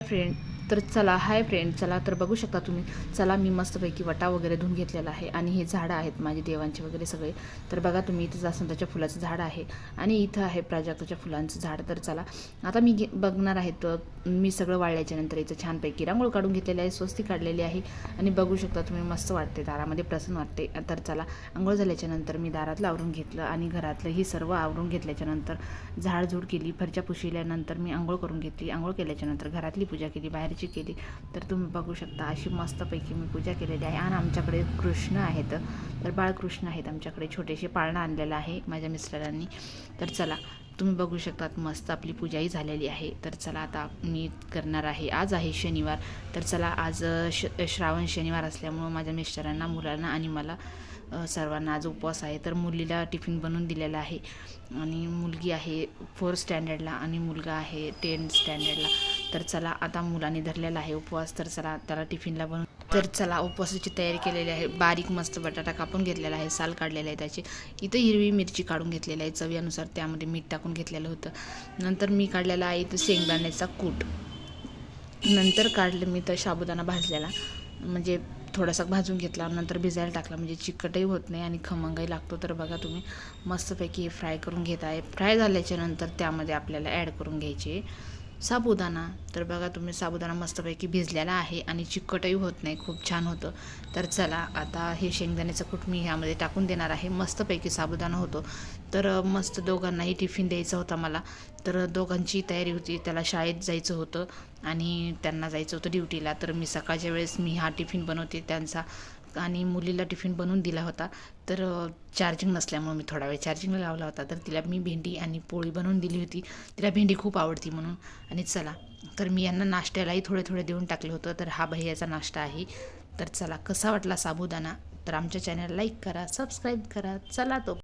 Friend तर चला hi friend चला तर बघू शकता तुम्ही. चला मी मस्तपैकी वटा वगैरे धुवून घेतलेला आहे आणि हे झाडं आहेत माझे देवांचे वगैरे सगळे. तर बघा तुम्ही इथं जास्वंदाच्या फुलाचं झाड आहे आणि इथं आहे प्राजक्ताच्या फुलांचं झाड. तर चला आता मी बघणार आहे. तर मी सगळं वाळल्याच्या नंतर इथं छानपैकी रांगोळ काढून घेतलेली आहे, स्वस्ती काढलेली आहे आणि बघू शकता तुम्ही मस्त वाटते, दारामध्ये प्रसन्न वाटते. तर चला आंघोळ झाल्याच्या नंतर मी दारातलं आवरून घेतलं आणि घरातलंही सर्व आवरून घेतल्याच्या नंतर झाडझूड केली, फरच्या पुशिल्यानंतर मी आंघोळ करून घेतली. आंघोळ केल्याच्या नंतर घरातली पूजा केली, बाहेरची केली. तर तुम्ही बघू शकता अशी मस्तपैकी मी पूजा केलेली आहे. आणि आमच्याकडे कृष्ण आहेत, तर बाळकृष्ण आहेत आमच्याकडे, छोटेसे पाळणं आणलेलं आहे माझ्या मिस्टरांनी. तर चला तुम्ही बघू शकतात मस्त आपली पूजाही झालेली आहे. तर चला आता मी करणार आहे. आज आहे शनिवार. तर चला आज श्रावण शनिवार असल्यामुळं माझ्या मिस्टरांना, मुलांना आणि मला सर्वांना आज उपवास आहे. तर मुलीला टिफिन बनवून दिलेला आहे आणि मुलगी आहे 4th स्टँडर्डला आणि मुलगा आहे 10th स्टँडर्डला. तर चला आता मुलांनी धरलेला आहे उपवास. तर चला त्याला टिफिनला बनवून, तर चला उपवासाची तयारी केलेली आहे. बारीक मस्त बटाटा कापून घेतलेला आहे, साल काढलेला आहे त्याची. इथं हिरवी मिरची काढून घेतलेली आहे चवीनुसार, त्यामध्ये मीठ टाकून घेतलेलं होतं. नंतर मी काढलेला आहे इथं शेंगदाण्याचा कूट. नंतर काढलं मी तर साबुदाणा भाजलेला, म्हणजे थोडासा भाजून घेतला, नंतर भिजायला टाकला, म्हणजे चिकटही होत नाही आणि खमंगही लागतो. तर बघा तुम्ही मस्तपैकी हे फ्राय करून घेत आहे. फ्राय झाल्याच्या नंतर त्यामध्ये आपल्याला ॲड करून घ्यायचे साबुदाणा. तर बघा तुम्ही साबुदाणा मस्तपैकी भिजलेला आहे आणि चिकटही होत नाही, खूप छान होतं. तर चला आता हे शेंगदाण्याचं कूट मी ह्यामध्ये टाकून देणार आहे. मस्तपैकी साबुदाणा होतो. तर मस्त दोघांनाही टिफिन द्यायचा होता मला. तर दोघांची तयारी होती, त्याला शाळेत जायचं होतं आणि त्यांना जायचं होतं ड्युटीला. तर मी सकाळच्या वेळेस मी हा टिफिन बनवते त्यांचा, आणि मुलीला टिफिन बनवून दिला होता. तर चार्जिंग नसल्यामुळे मी थोडा वेळ चार्जिंगला लावला होता. तर तिला मी भेंडी आणि पोळी बनवून दिली होती, तिला भेंडी खूप आवडती म्हणून. आणि चला तर मी यांना नाश्त्यालाही थोडे थोडे देऊन टाकलं होतं. तर हा भैयाचा नाश्ता आहे. तर चला कसा वाटला साबुदाणा, तर आमच्या चॅनल लाईक करा, सबस्क्राईब करा. चला तो